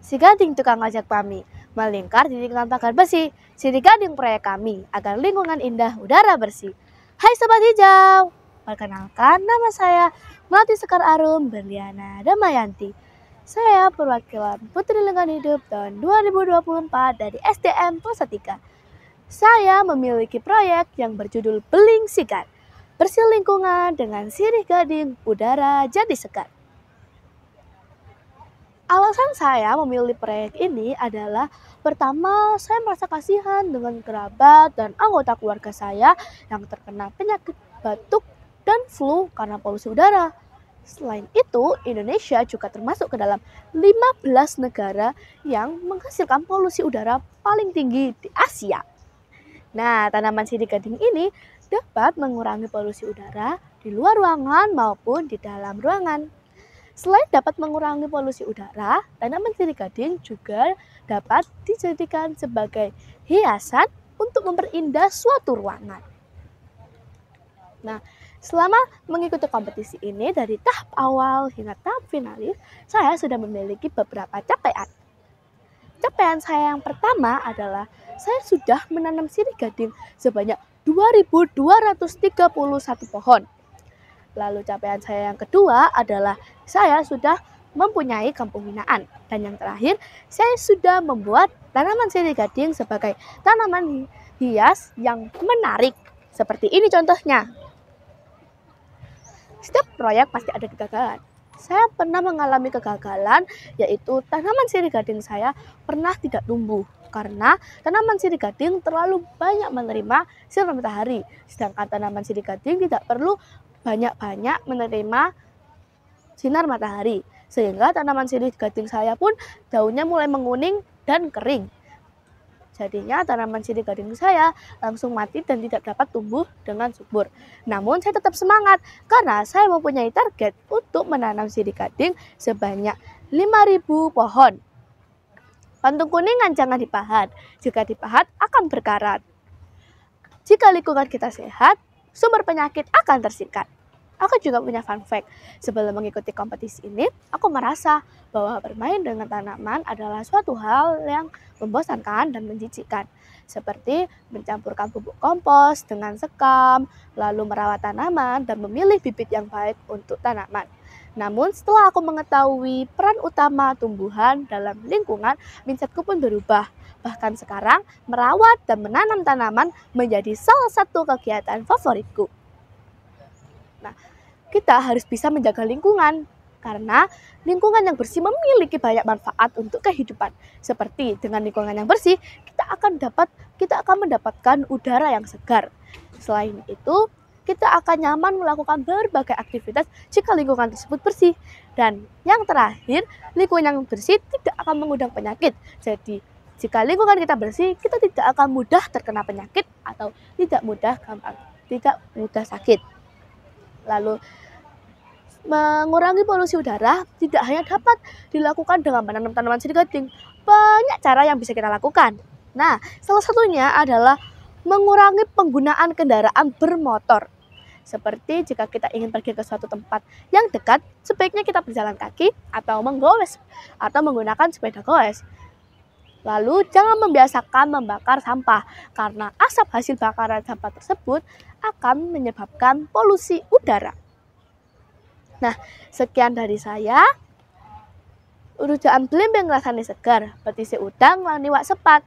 Si gading tukang ojek kami melingkar di lingkungan pagar besi. Si gading proyek kami agar lingkungan indah, udara bersih. Hai Sobat Hijau, perkenalkan nama saya Melati Sekar Arum Berliana Damayanti. Saya perwakilan Putri Lingkungan Hidup tahun 2024 dari SDM Pos 3. Saya memiliki proyek yang berjudul Beling Sikat, bersih lingkungan dengan sirih gading, udara jadi segar. Alasan saya memilih proyek ini adalah pertama, saya merasa kasihan dengan kerabat dan anggota keluarga saya yang terkena penyakit batuk dan flu karena polusi udara. Selain itu, Indonesia juga termasuk ke dalam 15 negara yang menghasilkan polusi udara paling tinggi di Asia. Nah, tanaman sirih gading ini dapat mengurangi polusi udara di luar ruangan maupun di dalam ruangan. Selain dapat mengurangi polusi udara, tanaman sirih gading juga dapat dijadikan sebagai hiasan untuk memperindah suatu ruangan. Nah, selama mengikuti kompetisi ini dari tahap awal hingga tahap finalis, saya sudah memiliki beberapa capaian. Capaian saya yang pertama adalah saya sudah menanam sirih gading sebanyak 2.231 pohon. Lalu capaian saya yang kedua adalah saya sudah mempunyai kampung binaan. Dan yang terakhir, saya sudah membuat tanaman sirih gading sebagai tanaman hias yang menarik. Seperti ini contohnya. Setiap proyek pasti ada kegagalan. Saya pernah mengalami kegagalan, yaitu tanaman sirih gading saya pernah tidak tumbuh. Karena tanaman sirih gading terlalu banyak menerima sinar matahari. Sedangkan tanaman sirih gading tidak perlu banyak-banyak menerima sinar matahari. Sehingga tanaman sirih gading saya pun daunnya mulai menguning dan kering. Jadinya tanaman sirih gading saya langsung mati dan tidak dapat tumbuh dengan subur. Namun saya tetap semangat karena saya mempunyai target untuk menanam sirih gading sebanyak 5.000 pohon. Pantung kuningan jangan dipahat, jika dipahat akan berkarat. Jika lingkungan kita sehat, sumber penyakit akan tersingkat. Aku juga punya fun fact. Sebelum mengikuti kompetisi ini, aku merasa bahwa bermain dengan tanaman adalah suatu hal yang membosankan dan menjijikkan. Seperti mencampurkan pupuk kompos dengan sekam, lalu merawat tanaman dan memilih bibit yang baik untuk tanaman. Namun setelah aku mengetahui peran utama tumbuhan dalam lingkungan, mindsetku pun berubah. Bahkan sekarang, merawat dan menanam tanaman menjadi salah satu kegiatan favoritku. Nah, kita harus bisa menjaga lingkungan karena lingkungan yang bersih memiliki banyak manfaat untuk kehidupan. Seperti dengan lingkungan yang bersih, kita akan mendapatkan udara yang segar. Selain itu, kita akan nyaman melakukan berbagai aktivitas jika lingkungan tersebut bersih. Dan yang terakhir, lingkungan yang bersih tidak akan mengundang penyakit. Jadi, jika lingkungan kita bersih, kita tidak akan mudah terkena penyakit atau tidak mudah sakit. Lalu mengurangi polusi udara tidak hanya dapat dilakukan dengan menanam tanaman sirih gading. Banyak cara yang bisa kita lakukan. Nah, salah satunya adalah mengurangi penggunaan kendaraan bermotor. Seperti jika kita ingin pergi ke suatu tempat yang dekat, sebaiknya kita berjalan kaki atau menggoes atau menggunakan sepeda goes. Lalu jangan membiasakan membakar sampah karena asap hasil bakaran sampah tersebut akan menyebabkan polusi udara. Nah, sekian dari saya. Rujaan blimbing rasane segar, petisi udang lan iwak sepat.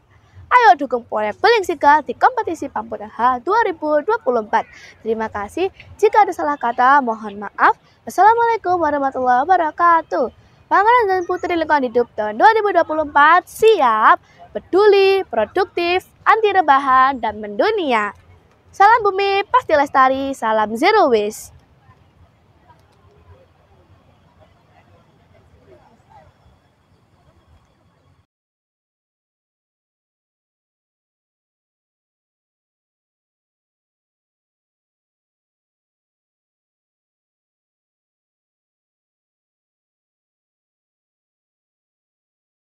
Ayo dukung proyek Beling Sikat di kompetisi Pampuraha 2024. Terima kasih. Jika ada salah kata, mohon maaf. Wassalamualaikum warahmatullahi wabarakatuh. Pangeran dan Putri Lingkungan Hidup tahun 2024 siap, peduli, produktif, anti rebahan, dan mendunia. Salam bumi, pasti lestari, salam zero waste.